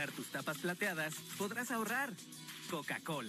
usar tus tapas plateadas, podrás ahorrar. Coca-Cola.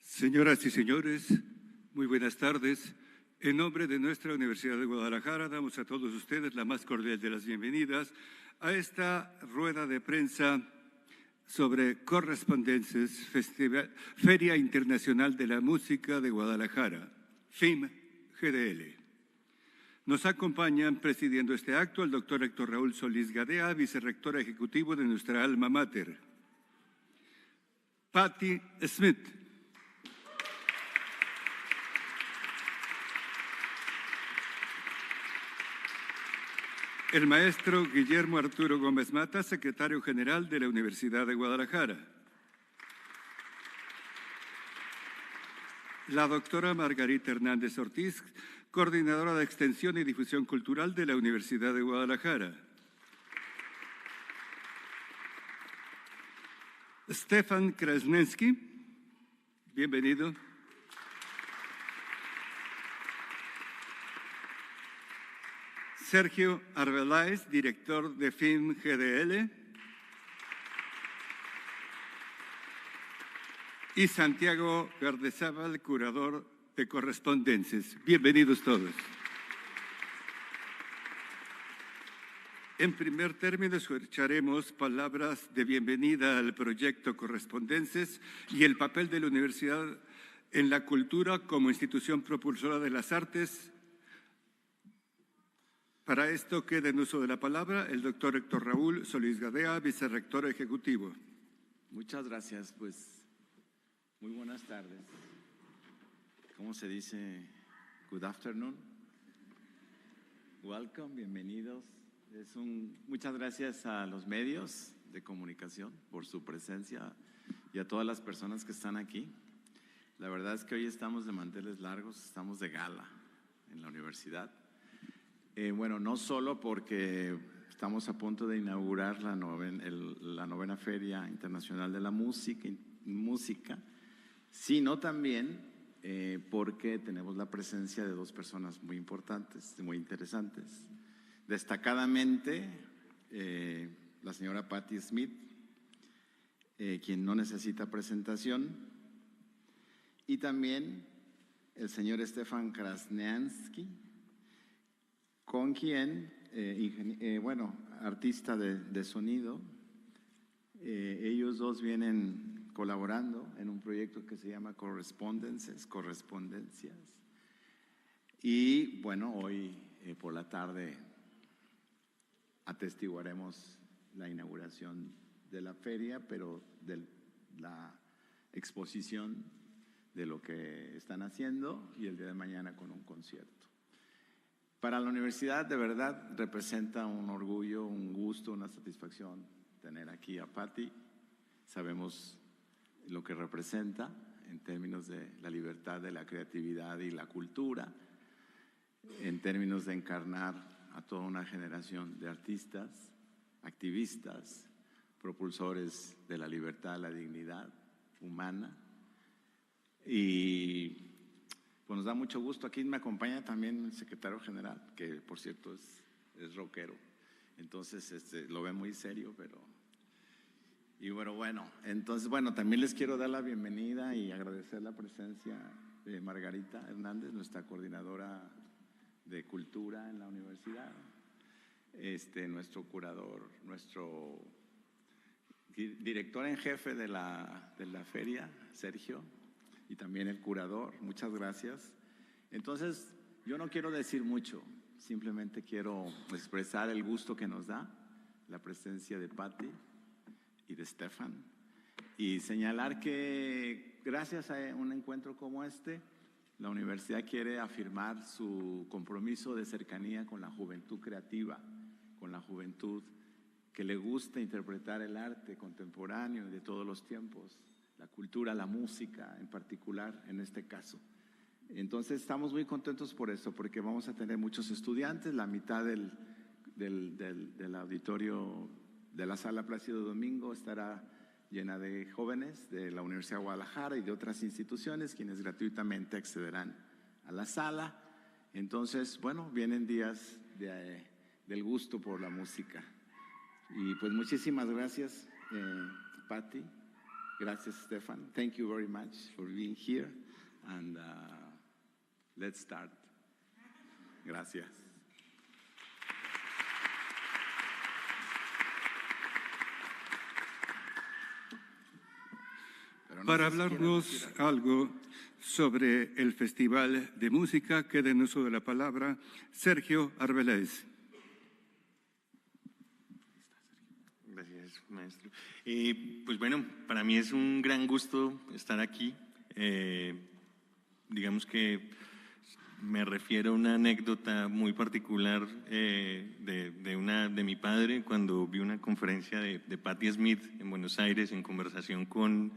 Señoras y señores, muy buenas tardes. En nombre de nuestra Universidad de Guadalajara, damos a todos ustedes la más cordial de las bienvenidas a esta rueda de prensa sobre Correspondences, Feria Internacional de la Música de Guadalajara, FIM-GDL. Nos acompañan presidiendo este acto el doctor Héctor Raúl Solís Gadea, vicerrector ejecutivo de nuestra alma mater. Patti Smith. El maestro Guillermo Arturo Gómez Mata, secretario general de la Universidad de Guadalajara. La doctora Margarita Hernández Ortiz, coordinadora de Extensión y Difusión Cultural de la Universidad de Guadalajara. Stefan Krasnensky, bienvenido. Sergio Arbeláez, director de FIM-GDL. Y Santiago Gardezábal, curador de Correspondences. Bienvenidos todos. En primer término, escucharemos palabras de bienvenida al proyecto Correspondences y el papel de la universidad en la cultura como institución propulsora de las artes. Para esto queda en uso de la palabra el doctor Héctor Raúl Solís Gadea, vicerrector ejecutivo. Muchas gracias, pues muy buenas tardes. ¿Cómo se dice? Good afternoon. Welcome, bienvenidos. Muchas gracias a los medios de comunicación por su presencia y a todas las personas que están aquí. La verdad es que hoy estamos de manteles largos, estamos de gala en la universidad. Bueno, no solo porque estamos a punto de inaugurar la novena Feria Internacional de la Música, sino también porque tenemos la presencia de dos personas muy importantes, muy interesantes. Destacadamente, la señora Patti Smith, quien no necesita presentación, y también el señor Stefan Krasnensky, con quien, artista de sonido, ellos dos vienen colaborando en un proyecto que se llama Correspondencias. Y bueno, hoy por la tarde atestiguaremos la inauguración de la feria, pero de la exposición de lo que están haciendo y el día de mañana con un concierto. Para la universidad, de verdad, representa un orgullo, un gusto, una satisfacción tener aquí a Patti. Sabemos lo que representa en términos de la libertad de la creatividad y la cultura, en términos de encarnar a toda una generación de artistas, activistas, propulsores de la libertad, la dignidad humana. Y pues nos da mucho gusto. Aquí me acompaña también el secretario general, que por cierto es rockero. Entonces lo ve muy serio, pero… Y bueno, entonces también les quiero dar la bienvenida y agradecer la presencia de Margarita Hernández, nuestra coordinadora de cultura en la universidad, nuestro curador, nuestro director en jefe de la feria, Sergio, y también el curador. Muchas gracias. Entonces, yo no quiero decir mucho, simplemente quiero expresar el gusto que nos da la presencia de Patti y de Stefan y señalar que gracias a un encuentro como este, la universidad quiere afirmar su compromiso de cercanía con la juventud creativa, con la juventud que le gusta interpretar el arte contemporáneo de todos los tiempos, la cultura, la música en particular en este caso. Entonces estamos muy contentos por eso, porque vamos a tener muchos estudiantes. La mitad del auditorio de la Sala Plácido Domingo estará llena de jóvenes de la Universidad de Guadalajara y de otras instituciones, quienes gratuitamente accederán a la sala. Entonces, vienen días del gusto por la música. Y pues muchísimas gracias, Patti, Gracias, Stefan. Thank you very much for being here. And let's start. Gracias. Para hablarnos algo sobre el Festival de Música, queda en uso de la palabra Sergio Arbeláez. Gracias, maestro. Pues bueno, para mí es un gran gusto estar aquí. Digamos que me refiero a una anécdota muy particular de mi padre cuando vi una conferencia de Patti Smith en Buenos Aires en conversación con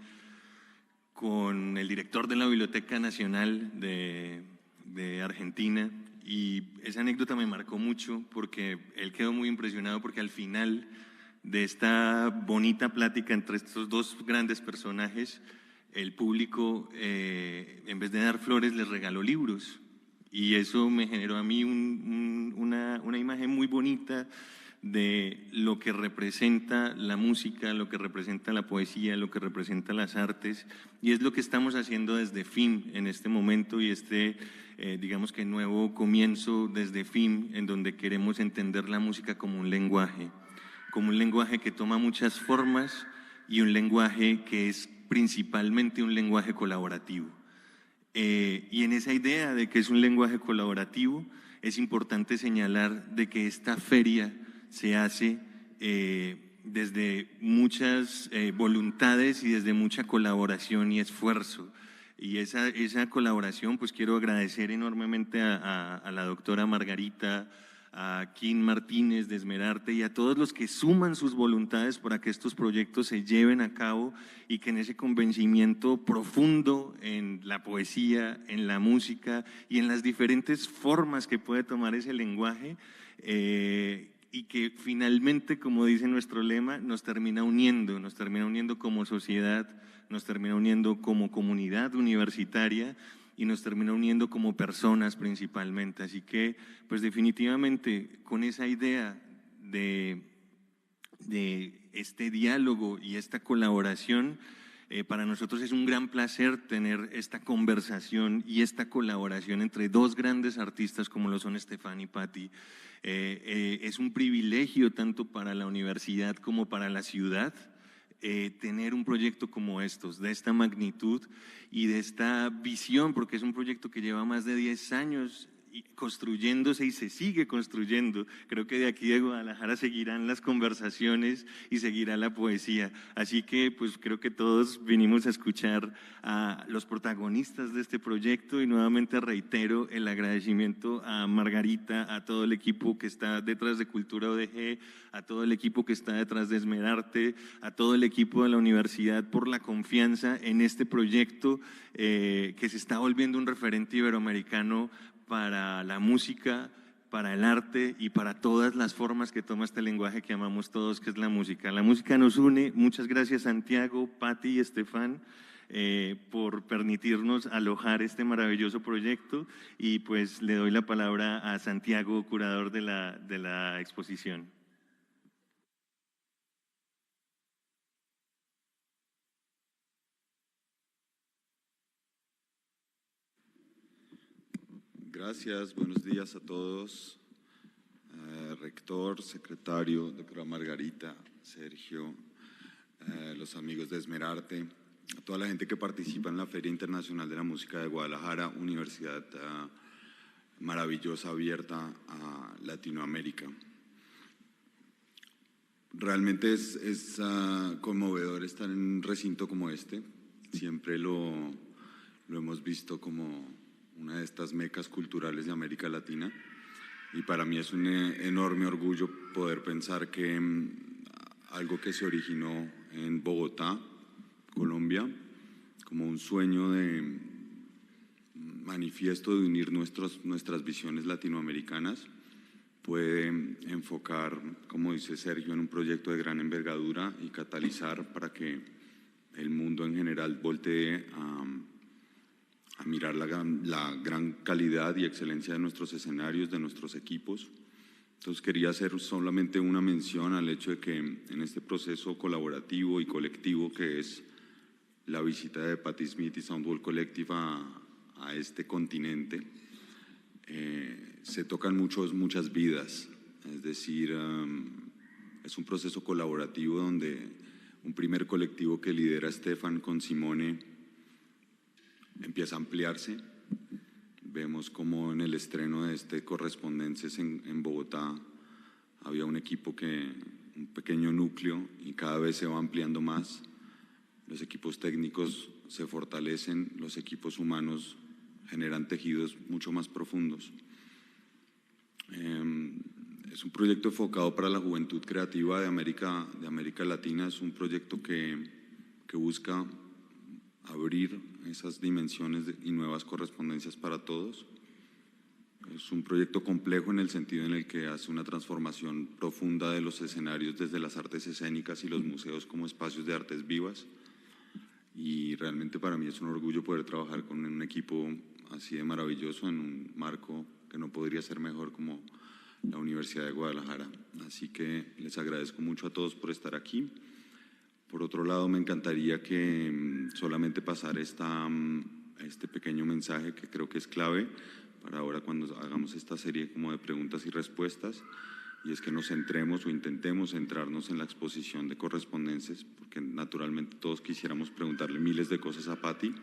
el director de la Biblioteca Nacional de Argentina, y esa anécdota me marcó mucho porque él quedó muy impresionado porque al final de esta bonita plática entre estos dos grandes personajes, el público, en vez de dar flores, les regaló libros. Y eso me generó a mí una imagen muy bonita de lo que representa la música, lo que representa la poesía, lo que representa las artes. Y es lo que estamos haciendo desde FIM en este momento y digamos que nuevo comienzo desde FIM, en donde queremos entender la música como un lenguaje que toma muchas formas y un lenguaje que es principalmente un lenguaje colaborativo. Y en esa idea de que es un lenguaje colaborativo, es importante señalar de que esta feria se hace desde muchas voluntades y desde mucha colaboración y esfuerzo. Y esa colaboración, pues quiero agradecer enormemente a la doctora Margarita, a Kim Martínez de Esmerarte y a todos los que suman sus voluntades para que estos proyectos se lleven a cabo y que en ese convencimiento profundo en la poesía, en la música y en las diferentes formas que puede tomar ese lenguaje, y que finalmente, como dice nuestro lema, nos termina uniendo como sociedad, nos termina uniendo como comunidad universitaria y nos termina uniendo como personas principalmente. Así que, pues definitivamente, con esa idea de este diálogo y esta colaboración, para nosotros es un gran placer tener esta conversación y esta colaboración entre dos grandes artistas como lo son Stefan y Patti. Es un privilegio tanto para la universidad como para la ciudad tener un proyecto como estos, de esta magnitud y de esta visión, porque es un proyecto que lleva más de 10 años construyéndose y se sigue construyendo. Creo que de aquí de Guadalajara seguirán las conversaciones y seguirá la poesía. Así que pues creo que todos vinimos a escuchar a los protagonistas de este proyecto y nuevamente reitero el agradecimiento a Margarita, a todo el equipo que está detrás de Cultura ODG, a todo el equipo que está detrás de Esmerarte, a todo el equipo de la universidad por la confianza en este proyecto que se está volviendo un referente iberoamericano para la música, para el arte y para todas las formas que toma este lenguaje que amamos todos, que es la música. La música nos une. Muchas gracias Santiago, Patti y Estefan por permitirnos alojar este maravilloso proyecto, y pues le doy la palabra a Santiago, curador de la exposición. Gracias, buenos días a todos, rector, secretario, doctora Margarita, Sergio, los amigos de Esmerarte, a toda la gente que participa en la Feria Internacional de la Música de Guadalajara, universidad maravillosa, abierta a Latinoamérica. Realmente es conmovedor estar en un recinto como este, siempre lo hemos visto como una de estas mecas culturales de América Latina, y para mí es un enorme orgullo poder pensar que algo que se originó en Bogotá, Colombia, como un sueño de manifiesto de unir nuestras visiones latinoamericanas, puede enfocar, como dice Sergio, en un proyecto de gran envergadura y catalizar para que el mundo en general voltee a mirar la gran calidad y excelencia de nuestros escenarios, de nuestros equipos. Entonces quería hacer solamente una mención al hecho de que en este proceso colaborativo y colectivo que es la visita de Patti Smith y Soundwall Collective a este continente. Se tocan muchas vidas, es decir, es un proceso colaborativo donde un primer colectivo que lidera Stefan con Simone empieza a ampliarse. Vemos como en el estreno de este Correspondences en Bogotá había un pequeño núcleo, y cada vez se va ampliando más. Los equipos técnicos se fortalecen, los equipos humanos generan tejidos mucho más profundos. Es un proyecto enfocado para la juventud creativa de América Latina. Es un proyecto que busca abrir esas dimensiones y nuevas correspondencias para todos. Es un proyecto complejo en el sentido en el que hace una transformación profunda de los escenarios desde las artes escénicas y los museos como espacios de artes vivas. Y realmente para mí es un orgullo poder trabajar con un equipo así de maravilloso en un marco que no podría ser mejor como la Universidad de Guadalajara. Así que les agradezco mucho a todos por estar aquí. Por otro lado, me encantaría que solamente pasar este pequeño mensaje que creo que es clave para ahora cuando hagamos esta serie como de preguntas y respuestas, y es que nos centremos o intentemos centrarnos en la exposición de Correspondences, porque naturalmente todos quisiéramos preguntarle miles de cosas a Patti,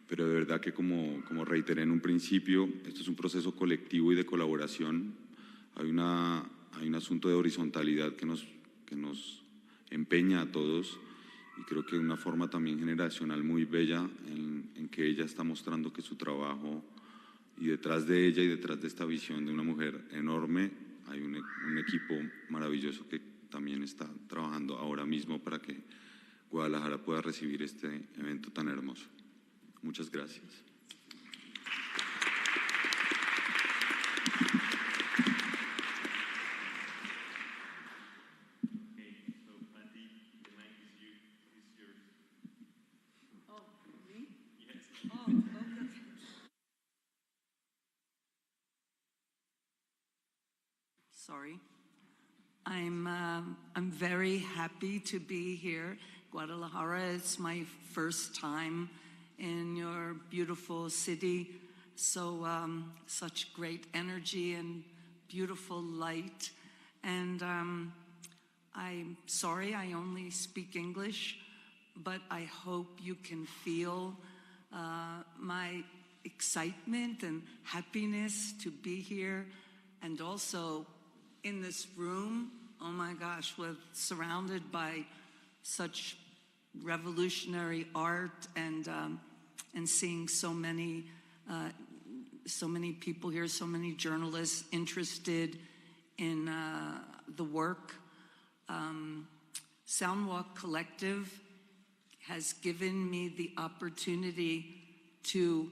pero de verdad que como reiteré en un principio, esto es un proceso colectivo y de colaboración. Hay un asunto de horizontalidad que nos empeña a todos, y creo que de una forma también generacional muy bella en que ella está mostrando que su trabajo, y detrás de ella y detrás de esta visión de una mujer enorme, hay un equipo maravilloso que también está trabajando ahora mismo para que Guadalajara pueda recibir este evento tan hermoso. Muchas gracias. Sorry. I'm very happy to be here. Guadalajara, it's my first time in your beautiful city. So such great energy and beautiful light. And I'm sorry I only speak English, but I hope you can feel my excitement and happiness to be here, and also in this room, oh my gosh, we're surrounded by such revolutionary art, and seeing so many people here, so many journalists interested in the work. Soundwalk Collective has given me the opportunity to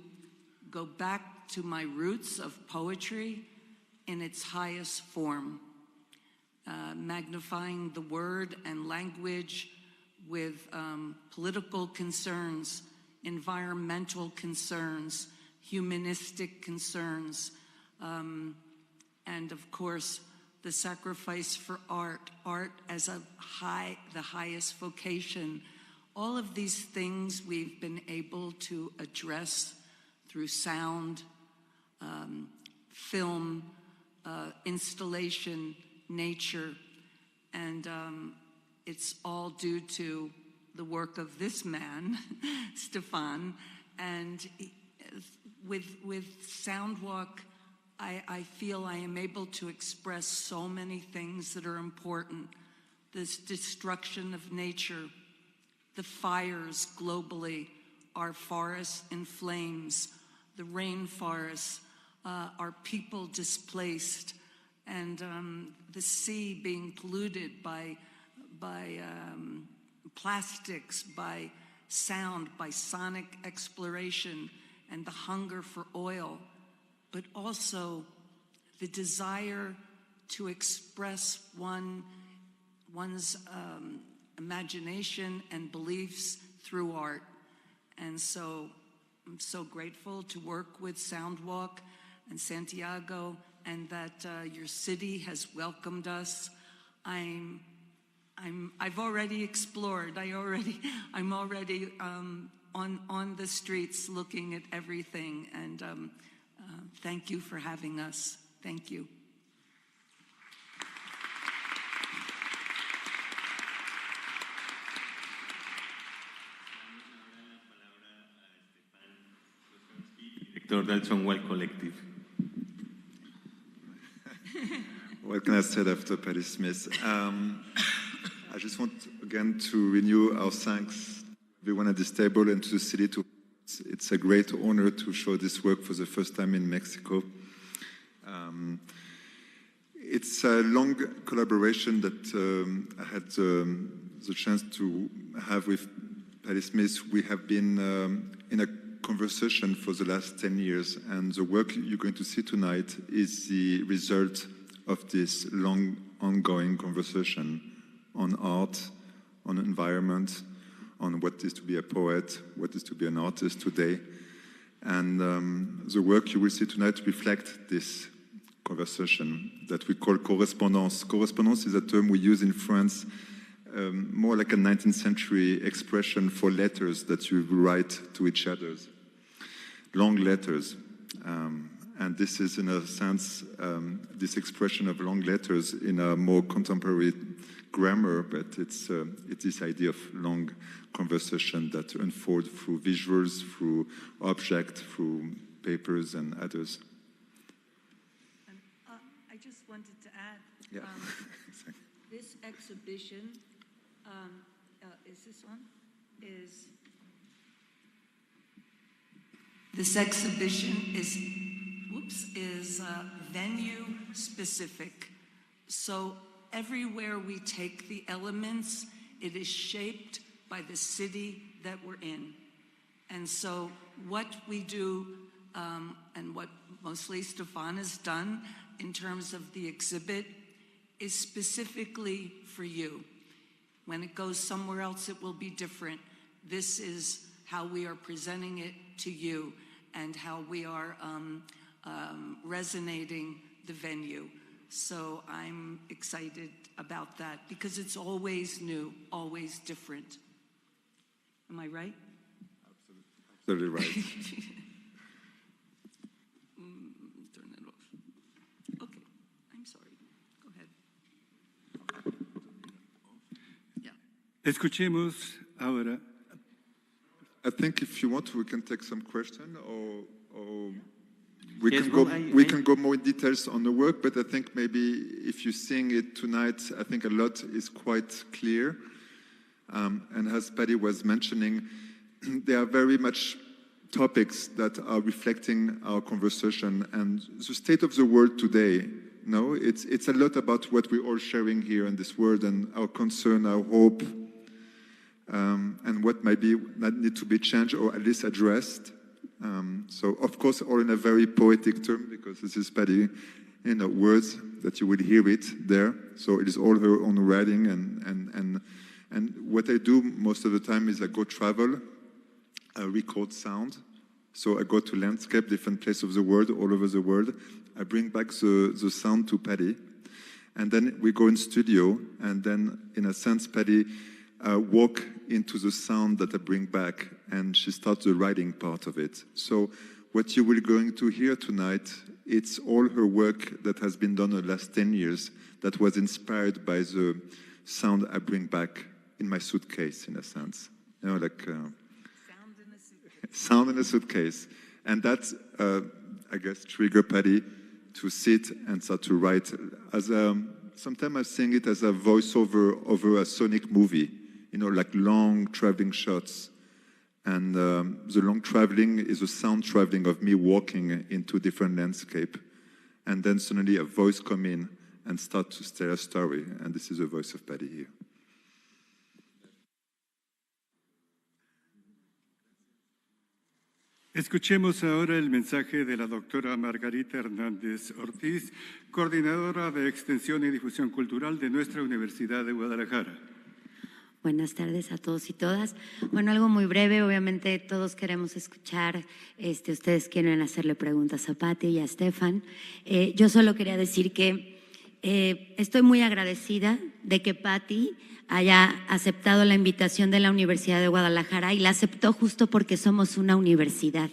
go back to my roots of poetry in its highest form, magnifying the word and language with political concerns, environmental concerns, humanistic concerns, and of course, the sacrifice for art as the highest vocation. All of these things we've been able to address through sound, film, installation, nature, and it's all due to the work of this man, Stefan. And with Soundwalk, I feel I am able to express so many things that are important. This destruction of nature, the fires globally, our forests in flames, the rainforests, our people displaced, and the sea being polluted by plastics, by sound, by sonic exploration, and the hunger for oil, but also the desire to express one's imagination and beliefs through art. And so I'm so grateful to work with Soundwalk and Santiago, and that your city has welcomed us. I'm I've already explored. I'm already on the streets looking at everything. And thank you for having us. Thank you. Director del Stonewall Collective. What can I say after Patti Smith? I just want again to renew our thanks to everyone at this table and to the city. It's a great honor to show this work for the first time in Mexico. It's a long collaboration that I had the chance to have with Patti Smith. We have been in a conversation for the last 10 years, and the work you're going to see tonight is the result of this long, ongoing conversation on art, on environment, on what is to be a poet, what is to be an artist today. And the work you will see tonight reflects this conversation that we call correspondence. Correspondence is a term we use in France, more like a 19th century expression for letters that you write to each other. Long letters. And this is, in a sense, this expression of long letters in a more contemporary grammar, but it's this idea of long conversation that unfold through visuals, through objects, through papers and others. And, I just wanted to add, this exhibition, is this on? This exhibition is venue specific. So everywhere we take the elements, it is shaped by the city that we're in. And so what we do, and what mostly Stefan has done in terms of the exhibit, is specifically for you. When it goes somewhere else, it will be different. This is how we are presenting it to you and how we are resonating the venue. So I'm excited about that because it's always new, always different. Am I right? Absolutely right. Turn it off. Okay, I'm sorry. Go ahead. Yeah. Escuchemos ahora. I think if you want, we can take some question, or we Yes, can well, go. We can go more in details on the work. But I think maybe if you're seeing it tonight, I think a lot is quite clear. And as Patti was mentioning, there are very much topics that are reflecting our conversation and the state of the world today. No, it's a lot about what we're all sharing here in this world and our concern, our hope. And what might be that need to be changed or at least addressed. So, of course, all in a very poetic term, because this is Patti, words that you will hear it there. So it is all her own writing, and what I do most of the time is I go travel, I record sound. So I go to landscape, different places of the world, all over the world. I bring back the sound to Patti, and then we go in studio, and then, in a sense, Patti walk into the sound that I bring back, and she starts the writing part of it. So what you will going to hear tonight, it's all her work that has been done the last 10 years that was inspired by the sound I bring back in my suitcase, in a sense. Like Sound in a suitcase. sound in a suitcase. And that, I guess, triggered Patti to sit and start to write. Sometimes I sing it as a voiceover over a sonic movie. Like long traveling shots. And the long traveling is a sound traveling of me walking into different landscape. And then suddenly a voice come in and start to tell a story. And this is the voice of Patti here. Escuchemos ahora el mensaje de la doctora Margarita Hernández Ortiz, coordinadora de Extensión y Difusión Cultural de nuestra Universidad de Guadalajara. Buenas tardes a todos y todas. Bueno, algo muy breve, obviamente todos queremos escuchar, ustedes quieren hacerle preguntas a Patti y a Stefan. Yo solo quería decir que Estoy muy agradecida de que Patti haya aceptado la invitación de la Universidad de Guadalajara y la aceptó justo porque somos una universidad,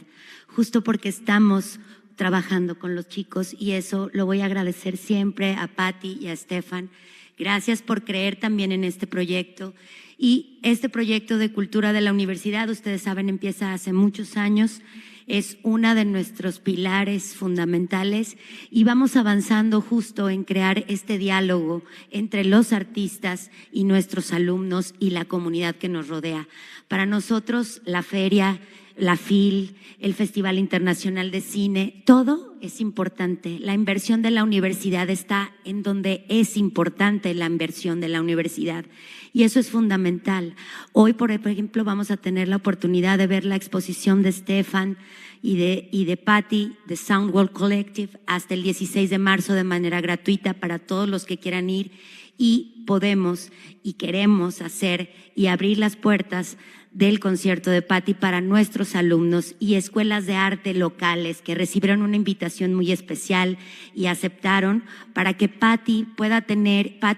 justo porque estamos trabajando con los chicos, y eso lo voy a agradecer siempre a Patti y a Stefan. Gracias por creer también en este proyecto. Y este proyecto de cultura de la universidad, ustedes saben, empieza hace muchos años. Es una de nuestros pilares fundamentales y vamos avanzando justo en crear este diálogo entre los artistas y nuestros alumnos y la comunidad que nos rodea. Para nosotros, la feria, la FIL, el Festival Internacional de Cine, todo es importante. La inversión de la universidad está en donde es importante la inversión de la universidad. Y eso es fundamental. Hoy, por ejemplo, vamos a tener la oportunidad de ver la exposición de Stefan y de Patti, de Soundwall Collective, hasta el 16 de marzo de manera gratuita para todos los que quieran ir. Y podemos y queremos hacer y abrir las puertas del concierto de Patti para nuestros alumnos y escuelas de arte locales que recibieron una invitación muy especial y aceptaron, para que Patti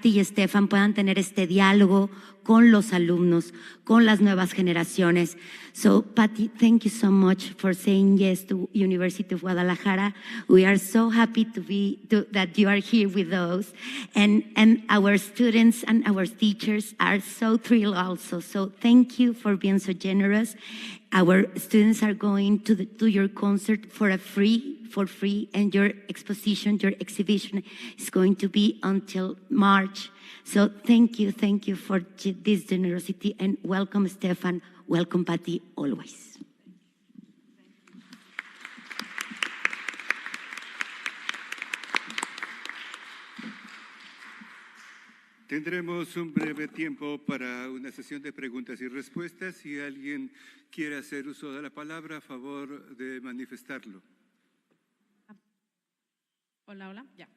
y Stefan puedan tener este diálogo con los alumnos, con las nuevas generaciones. So, Patti, thank you so much for saying yes to University of Guadalajara. We are so happy that you are here with us, and our students and our teachers are so thrilled also. So, thank you for being so generous. Our students are going to your concert for free, and your exhibition is going to be until March. So thank you for this generosity, and welcome, Stefan. Welcome, Patti, always. Tendremos un breve tiempo para una sesión de preguntas y respuestas. Si alguien quiere hacer uso de la palabra, a favor de manifestarlo. Hola, ya.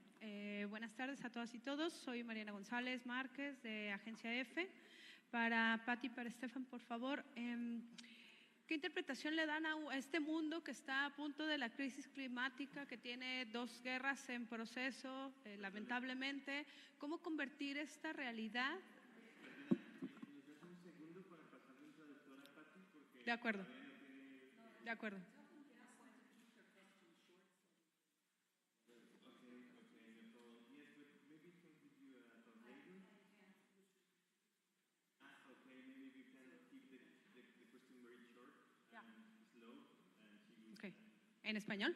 Buenas tardes a todas y todos. Soy Mariana González Márquez de Agencia F. Para Patti y para Stefan, por favor, ¿qué interpretación le dan a este mundo que está a punto de la crisis climática, que tiene 2 guerras en proceso, lamentablemente? ¿Cómo convertir esta realidad? De acuerdo. Okay. ¿En español?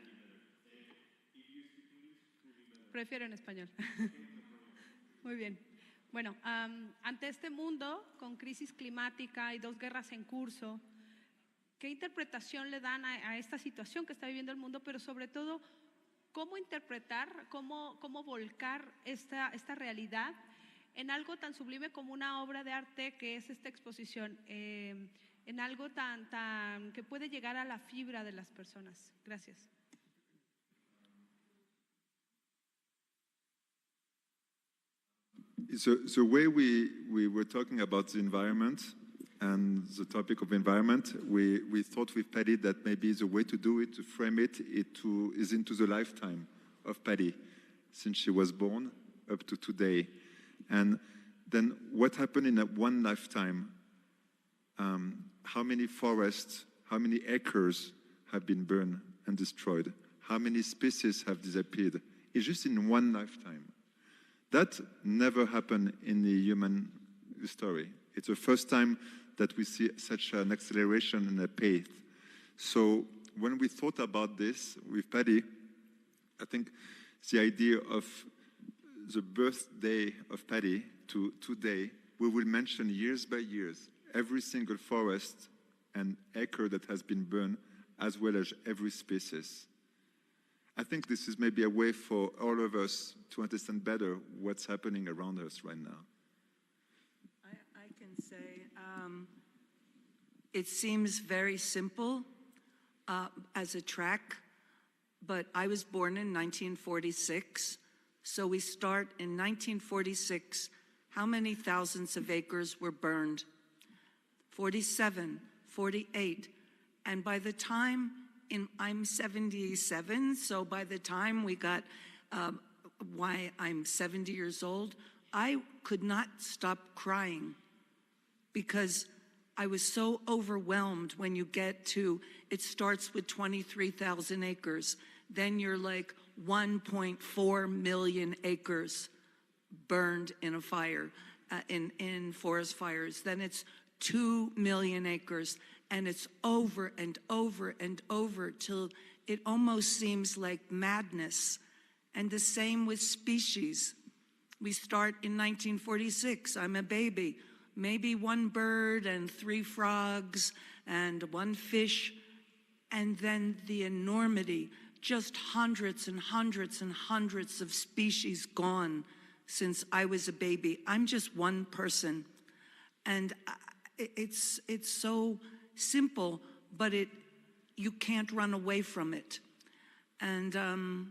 Prefiero en español. Muy bien. Bueno, ante este mundo con crisis climática y 2 guerras en curso, ¿qué interpretación le dan a esta situación que está viviendo el mundo? Pero sobre todo, ¿cómo interpretar, cómo volcar esta realidad en algo tan sublime como una obra de arte que es esta exposición? En algo tan que puede llegar a la fibra de las personas. Gracias. So the way we were talking about the environment and the topic of environment, we thought with Patti that maybe the way to do it, to frame it, is into the lifetime of Patti, since she was born up to today. And then what happened in that one lifetime? How many forests, how many acres have been burned and destroyed? How many species have disappeared? It's just in one lifetime. That never happened in the human story. It's the first time that we see such an acceleration in a pace. So when we thought about this with Patti, I think the idea of the birthday of Patti to today, we will mention years by years every single forest and acre that has been burned, as well as every species. I think this is maybe a way for all of us to understand better what's happening around us right now. I can say it seems very simple as a track, but I was born in 1946, so we start in 1946. How many thousands of acres were burned? 47, 48, and by the time I'm 77, so by the time we got why I'm 70 years old, I could not stop crying because I was so overwhelmed when you get to, it starts with 23,000 acres. Then you're like 1.4 million acres burned in a fire, in forest fires. Then it's 2 million acres, and it's over and over and over till it almost seems like madness. And the same with species. We start in 1946, I'm a baby, maybe one bird and 3 frogs and 1 fish, and then the enormity, just hundreds and hundreds and hundreds of species gone since I was a baby. I'm just one person. And it's so simple, but you can't run away from it. And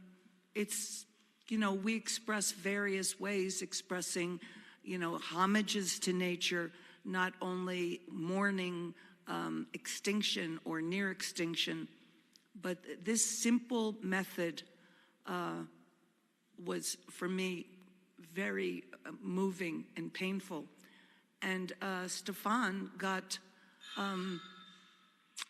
it's, we express various ways, expressing, homages to nature, not only mourning extinction or near extinction, but this simple method was, for me, very moving and painful. And Stefan got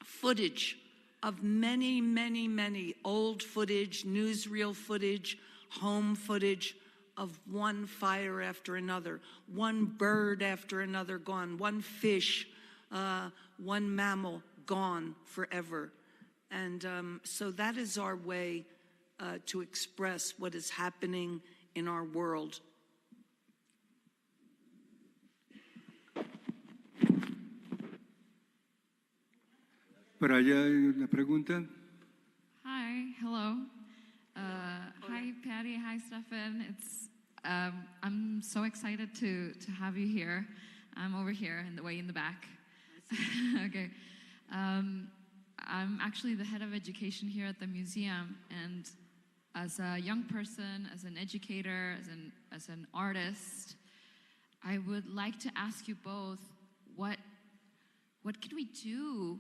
footage of many, many, many old footage, newsreel footage, home footage of one fire after another, one bird after another gone, one fish, one mammal gone forever. And so that is our way to express what is happening in our world. Por allá hay una pregunta. Hi, hello. Hi, Patty. Hi, Stefan. I'm so excited to have you here. I'm over here way in the back. Okay. I'm actually the head of education here at the museum, and as a young person, as an educator, as an artist, I would like to ask you both, what can we do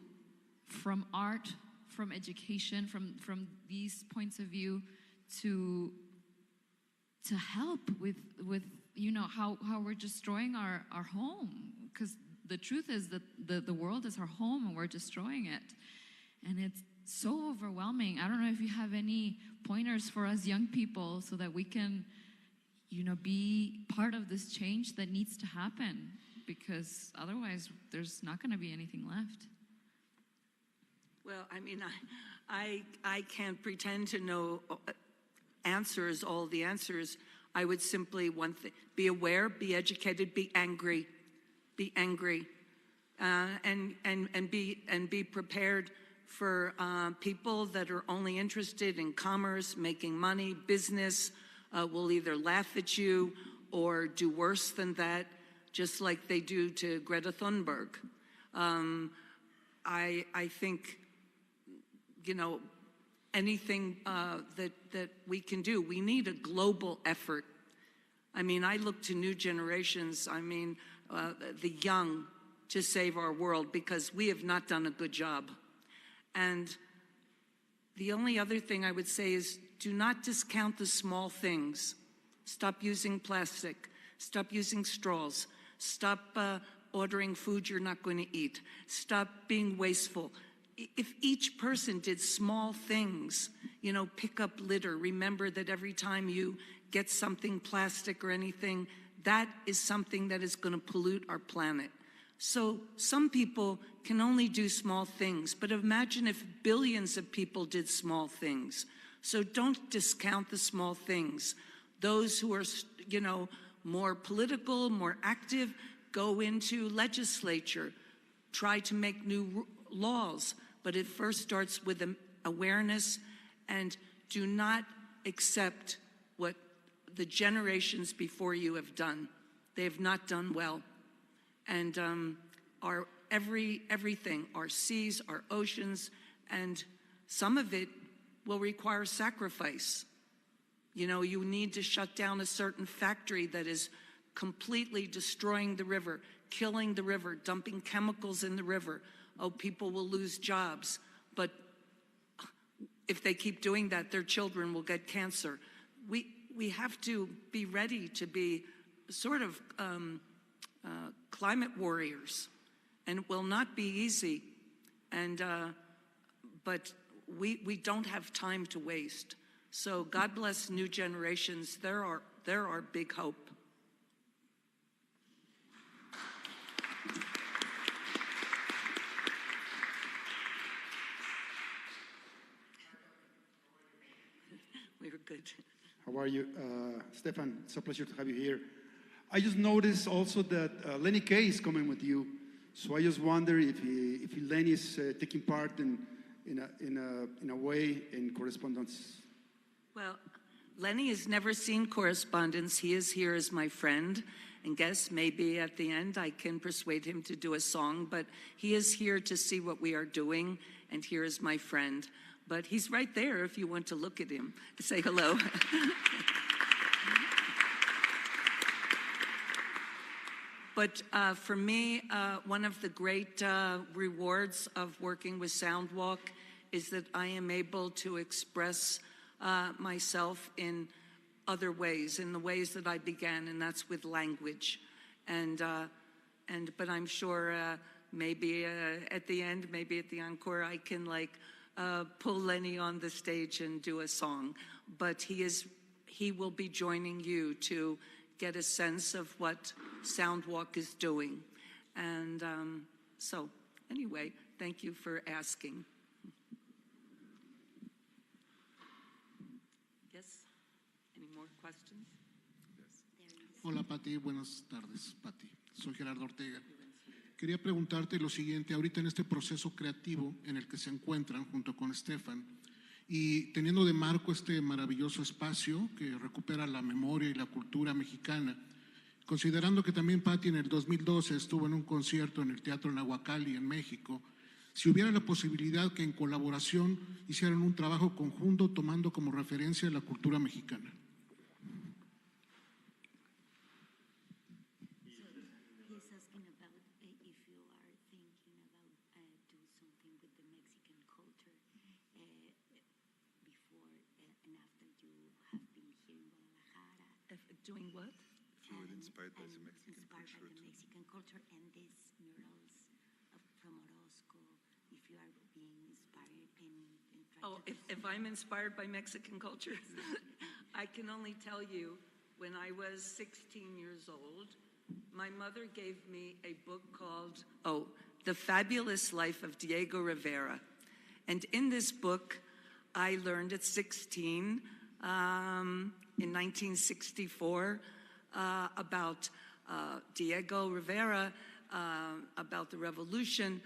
from art, from education, from these points of view to help with how we're destroying our home? Because the truth is that the world is our home and we're destroying it. And it's so overwhelming. I don't know if you have any pointers for us young people so that we can, be part of this change that needs to happen, because otherwise there's not going to be anything left. Well, I mean, I can't pretend to know answers, all the answers. I would simply be aware, be educated, be angry, and be prepared for people that are only interested in commerce, making money, business, will either laugh at you or do worse than that, just like they do to Greta Thunberg. I think, anything that we can do. We need a global effort. I mean, I look to new generations, the young, to save our world, because we have not done a good job. And the only other thing I would say is, do not discount the small things. Stop using plastic. Stop using straws. Stop ordering food you're not going to eat. Stop being wasteful. If each person did small things, pick up litter, remember that every time you get something plastic or anything, that is something that is going to pollute our planet. So some people can only do small things, but imagine if billions of people did small things. So don't discount the small things. Those who are, more political, more active, go into legislature, try to make new laws. But it first starts with awareness, and do not accept what the generations before you have done. They have not done well. And our everything, our seas, our oceans, and some of it will require sacrifice. You need to shut down a certain factory that is completely destroying the river, killing the river, dumping chemicals in the river. Oh, people will lose jobs, but if they keep doing that, their children will get cancer. we have to be ready to be sort of climate warriors, and it will not be easy. And but we don't have time to waste. So God bless new generations. They're our big hope. We were good. How are you? Stefan, it's a pleasure to have you here. I just noticed also that Lenny Kay is coming with you. So I just wonder if Lenny is taking part in a way in Correspondences. Well, Lenny has never seen Correspondence. He is here as my friend. And guess maybe at the end I can persuade him to do a song. But he is here to see what we are doing. And here is my friend. But he's right there if you want to look at him to say hello. But for me, one of the great rewards of working with Soundwalk is that I am able to express myself in other ways, in the ways that I began, and that's with language. But I'm sure maybe at the end, maybe at the encore, I can pull Lenny on the stage and do a song. But he will be joining you to get a sense of what Soundwalk is doing. And so anyway, thank you for asking. Yes? Any more questions? Hola, Pati. Buenas tardes, Pati. Soy Gerardo Ortega. Quería preguntarte lo siguiente, ahorita en este proceso creativo en el que se encuentran junto con Stefan y teniendo de marco este maravilloso espacio que recupera la memoria y la cultura mexicana, considerando que también Pati en el 2012 estuvo en un concierto en el Teatro Nahuacalli en México, si hubiera la posibilidad que en colaboración hicieran un trabajo conjunto tomando como referencia la cultura mexicana. Doing what? If you were inspired by the Mexican culture. Inspired by the Mexican culture and these murals from Orozco, if you are being inspired and if I'm inspired by Mexican culture, I can only tell you, when I was 16 years old, my mother gave me a book called, The Fabulous Life of Diego Rivera. And in this book, I learned at 16, in 1964, about Diego Rivera, about the revolution,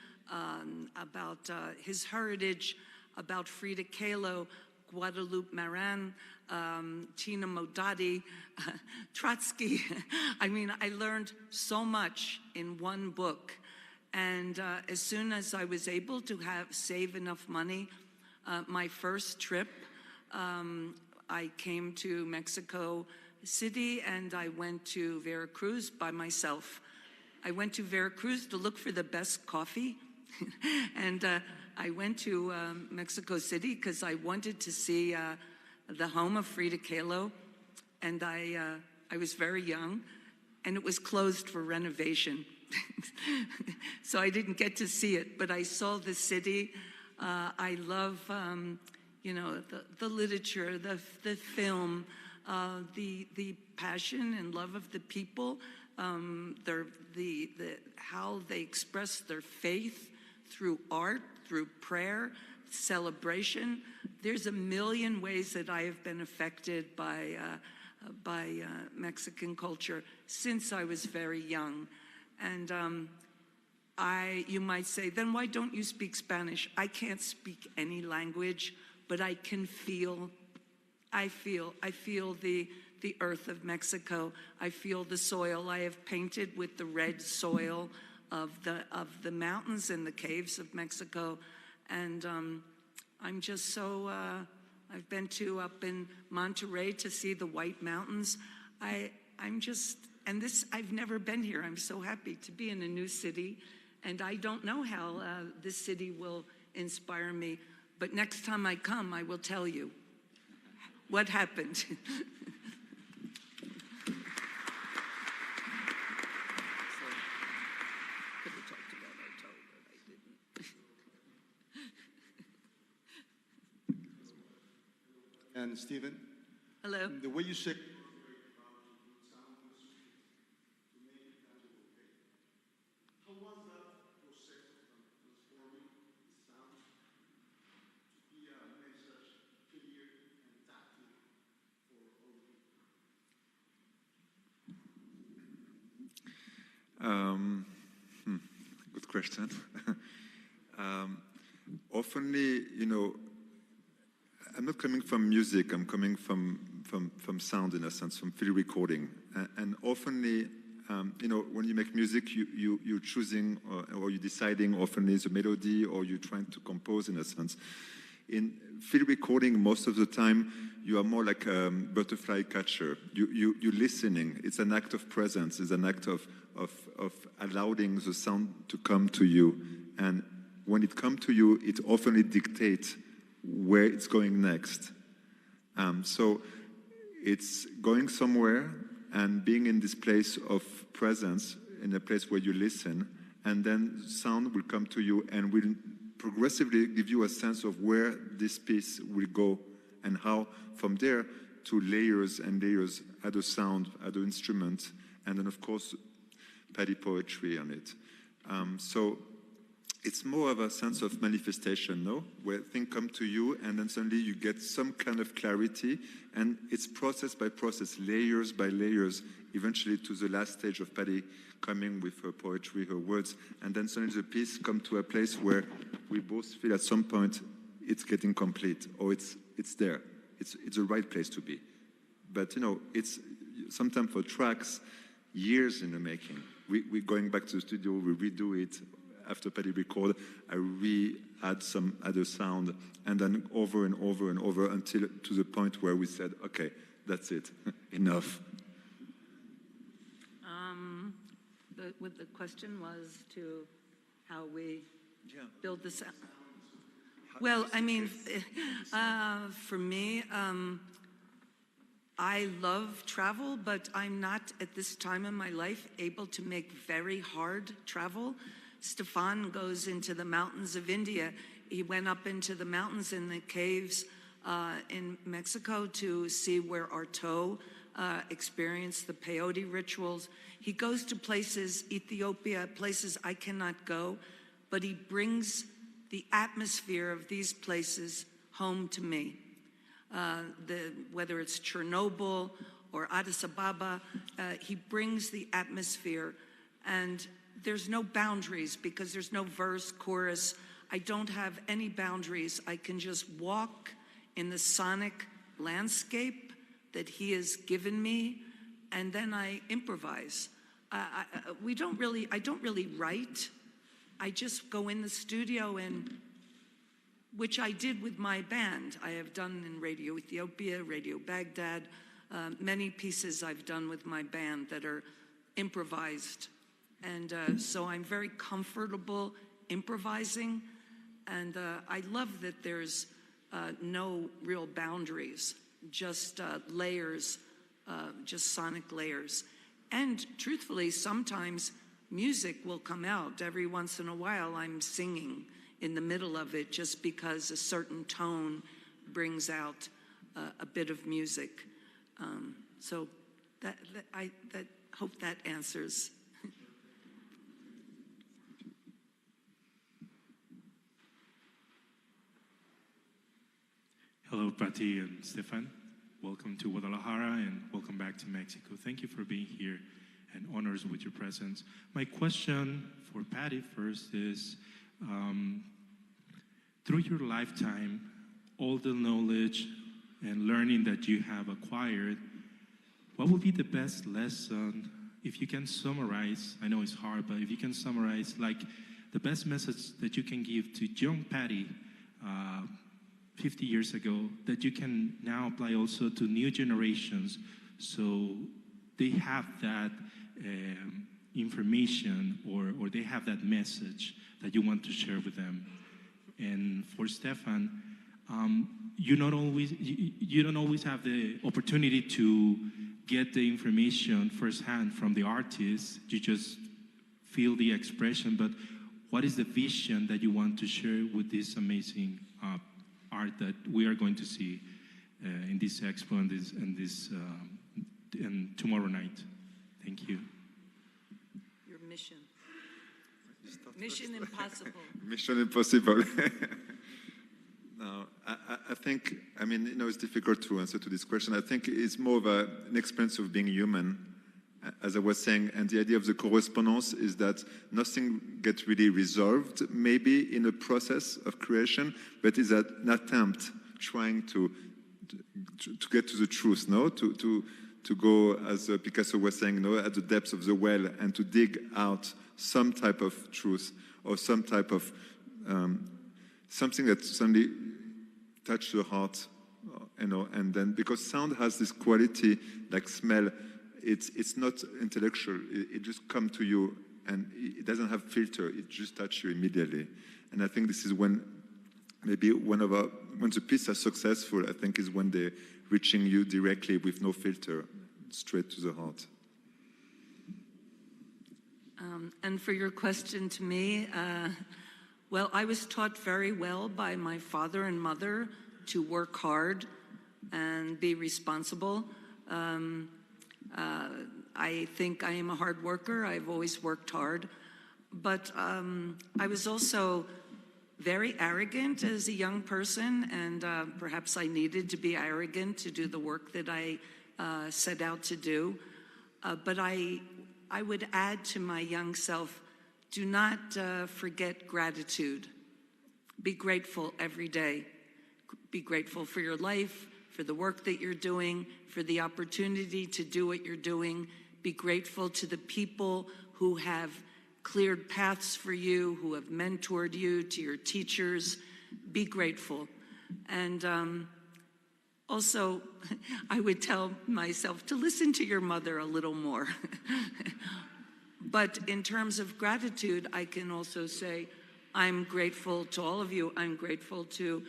about his heritage, about Frida Kahlo, Guadalupe Maran, Tina Modotti, Trotsky. I mean, I learned so much in one book. And as soon as I was able to save enough money, my first trip, I came to Mexico City and I went to Veracruz by myself. I went to Veracruz to look for the best coffee. And I went to Mexico City because I wanted to see the home of Frida Kahlo. And I was very young and it was closed for renovation. So I didn't get to see it, but I saw the city. I love the literature, the film, the passion and love of the people, how they express their faith through art, through prayer, celebration. There's a million ways that I have been affected by Mexican culture since I was very young. And you might say, then why don't you speak Spanish? I can't speak any language, but I can feel, I feel the earth of Mexico. I feel the soil. I have painted with the red soil of the mountains and the caves of Mexico. And I'm just so, I've been up in Monterrey to see the White Mountains. I've never been here. I'm so happy to be in a new city. And I don't know how this city will inspire me. But next time I come, I will tell you what happened. And Stephen, Hello. the way you say Good question. Oftenly, you know, I'm not coming from music, I'm coming from sound in a sense, from field recording. And oftenly, you know, when you make music, you're choosing or you're deciding oftenly the melody or you're trying to compose in a sense. In field recording, most of the time, you are more like a butterfly catcher. You're listening. It's an act of presence. It's an act of allowing the sound to come to you. And when it comes to you, it often dictates where it's going next. So it's going somewhere and being in this place of presence, in a place where you listen, and then sound will come to you and will progressively give you a sense of where this piece will go and how from there to layers and layers, other sound, other instruments, and then of course Paddy poetry on it. So it's more of a sense of manifestation, no? Where things come to you and then suddenly you get some kind of clarity, and it's process by process, layers by layers, eventually to the last stage of Paddy coming with her poetry, her words, and then suddenly the piece come to a place where we both feel at some point it's getting complete, or it's there. It's the right place to be. But you know, it's sometimes for tracks, years in the making. We're going back to the studio, we redo it. After Paddy record, I re-add some other sound, and then over and over and over until to the point where we said, okay, that's it, enough. The question was to how we build the sound. Well, I mean, for me, I love travel, but I'm not at this time in my life able to make very hard travel. Stefan goes into the mountains of India. He went up into the mountains in the caves in Mexico to see where Artaud experienced the peyote rituals. He goes to places, Ethiopia, places I cannot go, but he brings the atmosphere of these places home to me. Whether it's Chernobyl or Addis Ababa, he brings the atmosphere, and there's no boundaries because there's no verse, chorus. I don't have any boundaries. I can just walk in the sonic landscape that he has given me, and then I improvise. I don't really write. I just go in the studio, and which I did with my band. I have done in Radio Ethiopia, Radio Baghdad, many pieces I've done with my band that are improvised. And so I'm very comfortable improvising, and I love that there's no real boundaries, just layers, just sonic layers. And truthfully, sometimes music will come out. Every once in a while, I'm singing in the middle of it just because a certain tone brings out a bit of music. So I hope that answers. Hello, Patti and Stefan. Welcome to Guadalajara and welcome back to Mexico. Thank you for being here and honors with your presence. My question for Patti first is, through your lifetime, all the knowledge and learning that you have acquired, what would be the best lesson, if you can summarize, I know it's hard, but if you can summarize like the best message that you can give to young Patti 50 years ago that you can now apply also to new generations so they have that information or they have that message that you want to share with them. And for Stefan, you don't always have the opportunity to get the information firsthand from the artist. You just feel the expression, but what is the vision that you want to share with this amazing art that we are going to see in this expo and tomorrow night. Thank you. Your mission. Mission impossible. Mission impossible. No, I think, I mean, you know, it's difficult to answer to this question. I think it's more of an experience of being human, as I was saying, and the idea of the correspondence is that nothing gets really resolved, maybe in a process of creation, but is an attempt trying to get to the truth, no? To go, as Picasso was saying, no, at the depths of the well and to dig out some type of truth or some type of something that suddenly touched the heart, you know, and then because sound has this quality like smell, it's not intellectual, it just comes to you and it doesn't have filter, it just touches you immediately. And I think this is when maybe when the pieces are successful, I think is when they're reaching you directly with no filter, straight to the heart. And for your question to me, well, I was taught very well by my father and mother to work hard and be responsible. I think I am a hard worker. I've always worked hard. But I was also very arrogant as a young person, and perhaps I needed to be arrogant to do the work that I set out to do. But I would add to my young self, do not forget gratitude. Be grateful every day. Be grateful for your life, for the work that you're doing, for the opportunity to do what you're doing. Be grateful to the people who have cleared paths for you, who have mentored you, to your teachers. Be grateful. And also, I would tell myself to listen to your mother a little more. But in terms of gratitude, I can also say I'm grateful to all of you. I'm grateful to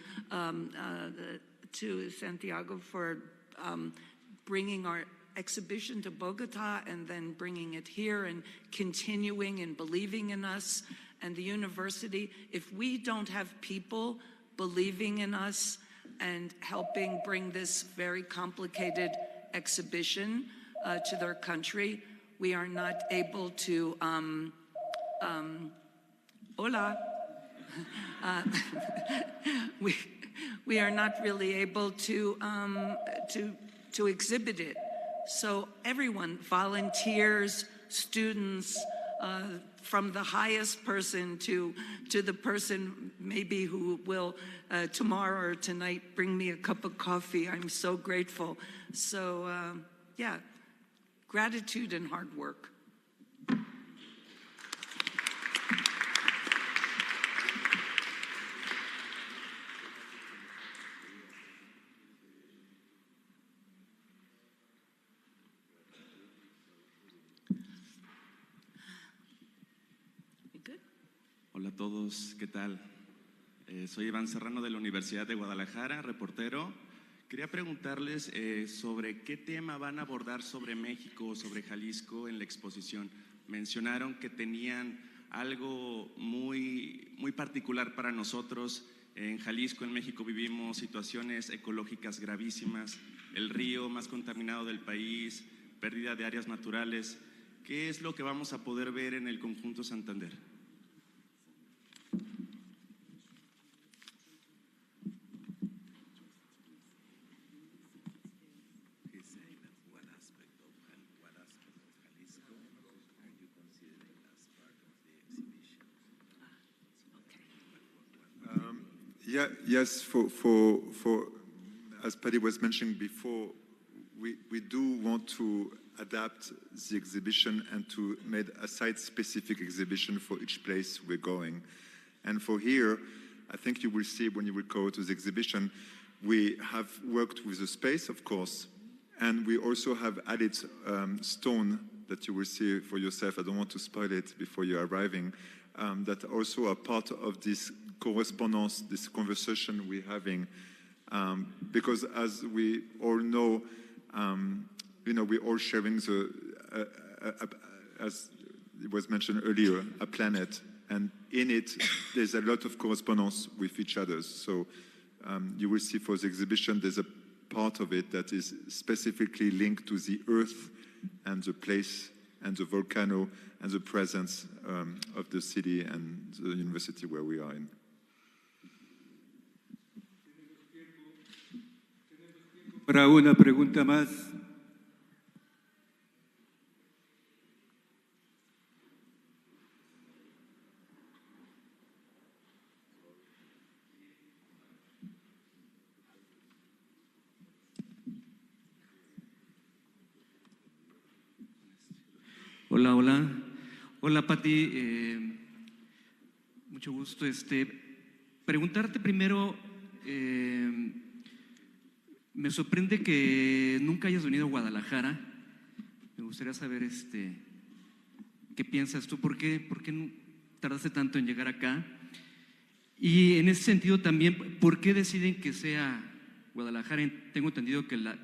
Santiago for bringing our exhibition to Bogota and then bringing it here and continuing and believing in us, and the university. If we don't have people believing in us and helping bring this very complicated exhibition to their country, we are not able to, hola, we are not really able to exhibit it. So everyone, volunteers, students, from the highest person to the person maybe who will tomorrow or tonight bring me a cup of coffee. I'm so grateful. So yeah, gratitude and hard work. Hola a todos, ¿qué tal? Soy Iván Serrano de la Universidad de Guadalajara, reportero. Quería preguntarles sobre qué tema van a abordar sobre México, sobre Jalisco en la exposición. Mencionaron que tenían algo muy particular para nosotros. En Jalisco, en México, vivimos situaciones ecológicas gravísimas, el río más contaminado del país, pérdida de áreas naturales. ¿Qué es lo que vamos a poder ver en el conjunto Santander? Yes, as Paddy was mentioning before, we do want to adapt the exhibition and to make a site-specific exhibition for each place we're going. And for here, I think you will see when you will go to the exhibition, we have worked with the space, of course, and we also have added stone that you will see for yourself. I don't want to spoil it before you're arriving. That also are part of this correspondence, this conversation we're having, because as we all know, we're all sharing as it was mentioned earlier, a planet, and in it there's a lot of correspondence with each other. So you will see for the exhibition there's a part of it that is specifically linked to the earth and the place and the volcano and the presence of the city and the university where we are in. Para una pregunta más. Hola, hola. Hola, Pati. Mucho gusto. Preguntarte primero, me sorprende que nunca hayas venido a Guadalajara. Me gustaría saber qué piensas tú, por qué tardaste tanto en llegar acá. Y en ese sentido también, ¿por qué deciden que sea Guadalajara? Tengo entendido que la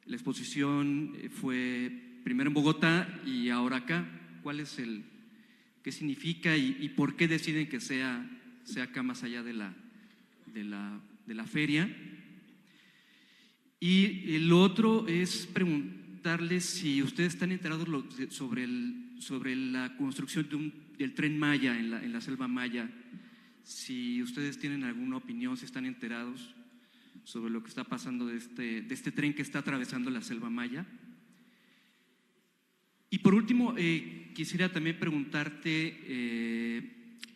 exposición fue primero en Bogotá y ahora acá. ¿Qué significa y por qué deciden que sea acá más allá de la feria? Y lo otro es preguntarles si ustedes están enterados sobre la construcción del Tren Maya en la selva maya, si ustedes tienen alguna opinión, si están enterados sobre lo que está pasando de este tren que está atravesando la selva maya. Y por último, quisiera también preguntarte,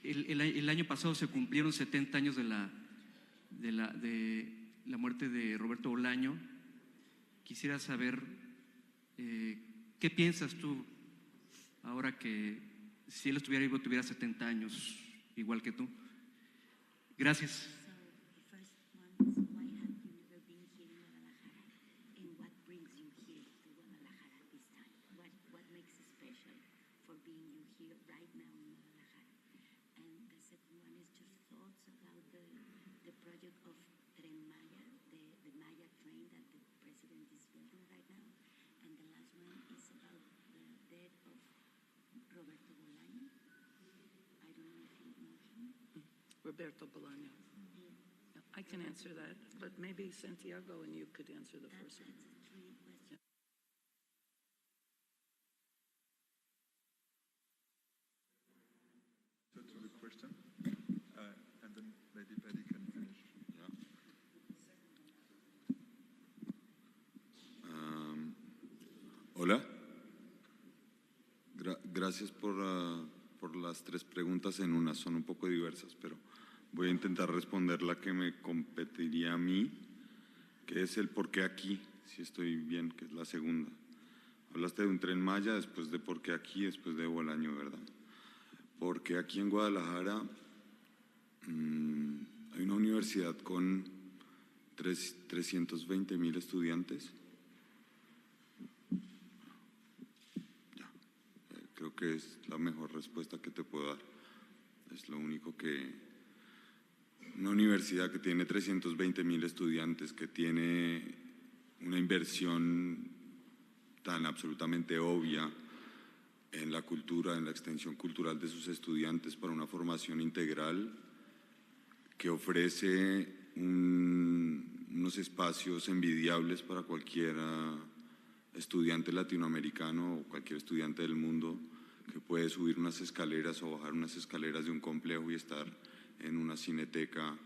el año pasado se cumplieron 70 años de la muerte de Roberto Bolaño. Quisiera saber qué piensas tú ahora que si él estuviera vivo tuviera 70 años, igual que tú. Gracias. Roberto Bolaño. I can answer that, but maybe Santiago and you could answer the first one. Yeah. To the question, and then maybe Paddy can finish. Hola. Gracias por las tres preguntas en una. Son un poco diversas, pero voy a intentar responder la que me competiría a mí, que es el por qué aquí, si estoy bien, que es la segunda. Hablaste de un Tren Maya, después de por qué aquí, después de Bolaño, ¿verdad? Porque aquí en Guadalajara hay una universidad con 320,000 estudiantes. Creo que es la mejor respuesta que te puedo dar. Es lo único que… Una universidad que tiene 320,000 estudiantes, que tiene una inversión tan absolutamente obvia en la cultura, en la extensión cultural de sus estudiantes para una formación integral, que ofrece unos espacios envidiables para cualquier estudiante latinoamericano o cualquier estudiante del mundo, que puede subir unas escaleras o bajar unas escaleras de un complejo y estar en una cineteca,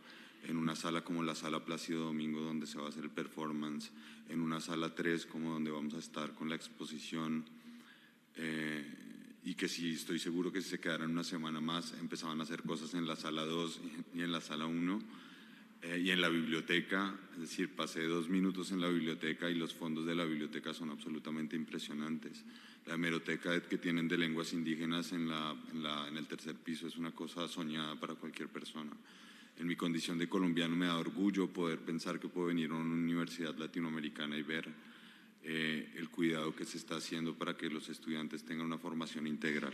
en una sala como la Sala Plácido Domingo donde se va a hacer el performance, en una sala 3 como donde vamos a estar con la exposición, y que sí, estoy seguro que si se quedaran una semana más empezaban a hacer cosas en la sala 2 y en la sala 1, y en la biblioteca. Es decir, pasé 2 minutos en la biblioteca y los fondos de la biblioteca son absolutamente impresionantes. La hemeroteca que tienen de lenguas indígenas en el tercer piso es una cosa soñada para cualquier persona. En mi condición de colombiano me da orgullo poder pensar que puedo venir a una universidad latinoamericana y ver el cuidado que se está haciendo para que los estudiantes tengan una formación integral.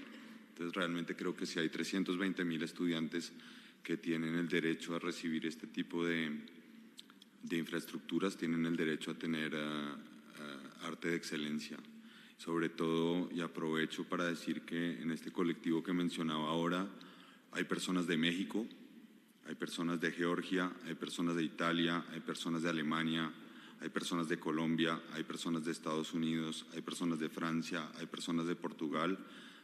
Entonces realmente creo que si hay 320,000 estudiantes que tienen el derecho a recibir este tipo de infraestructuras, tienen el derecho a tener arte de excelencia. Sobre todo, y aprovecho para decir que en este colectivo que mencionaba ahora, hay personas de México, Hay personas de Georgia, hay personas de Italia, hay personas de Alemania, hay personas de Colombia, hay personas de Estados Unidos, hay personas de Francia, hay personas de Portugal,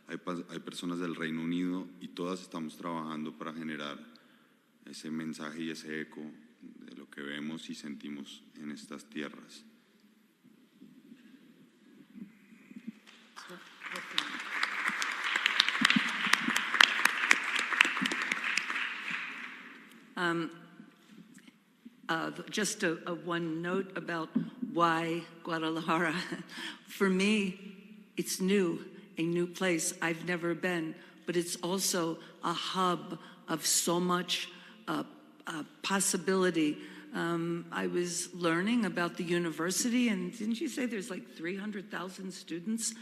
hay personas del Reino Unido, y todas estamos trabajando para generar ese mensaje y ese eco de lo que vemos y sentimos en estas tierras. Just a one note about why Guadalajara. For me, it's new, a new place. I've never been, but it's also a hub of so much possibility. I was learning about the university, and didn't you say there's like 300,000 students?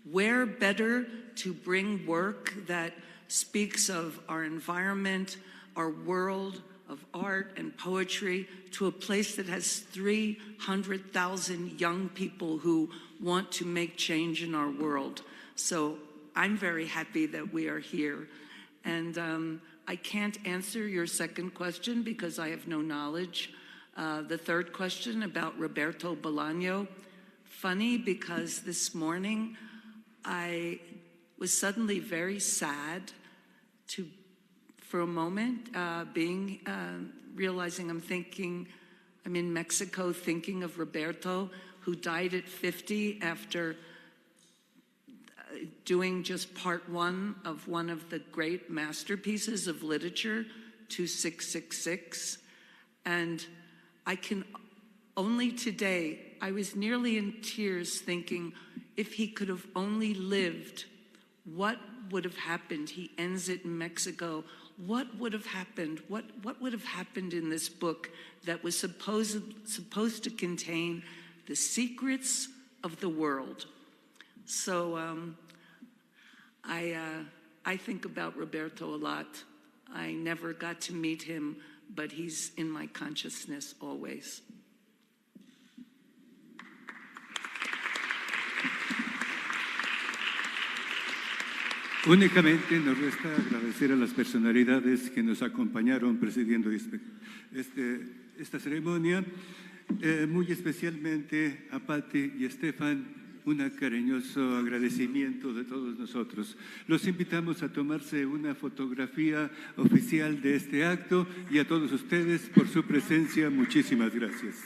Where better to bring work that speaks of our environment, our world of art and poetry, to a place that has 300,000 young people who want to make change in our world. So I'm very happy that we are here. And I can't answer your second question because I have no knowledge. The third question about Roberto Bolaño, funny because this morning I was suddenly very sad for a moment, realizing I'm in Mexico thinking of Roberto, who died at 50 after doing just part one of the great masterpieces of literature, 2666. And I can only today, I was nearly in tears thinking, if he could have only lived, what would have happened? He ends it in Mexico. What would have happened? What would have happened in this book that was supposed to contain the secrets of the world? So I think about Roberto a lot. I never got to meet him, but he's in my consciousness always. Únicamente nos resta agradecer a las personalidades que nos acompañaron presidiendo esta ceremonia, muy especialmente a Patti y Stefan, un cariñoso agradecimiento de todos nosotros. Los invitamos a tomarse una fotografía oficial de este acto, y a todos ustedes por su presencia, muchísimas gracias.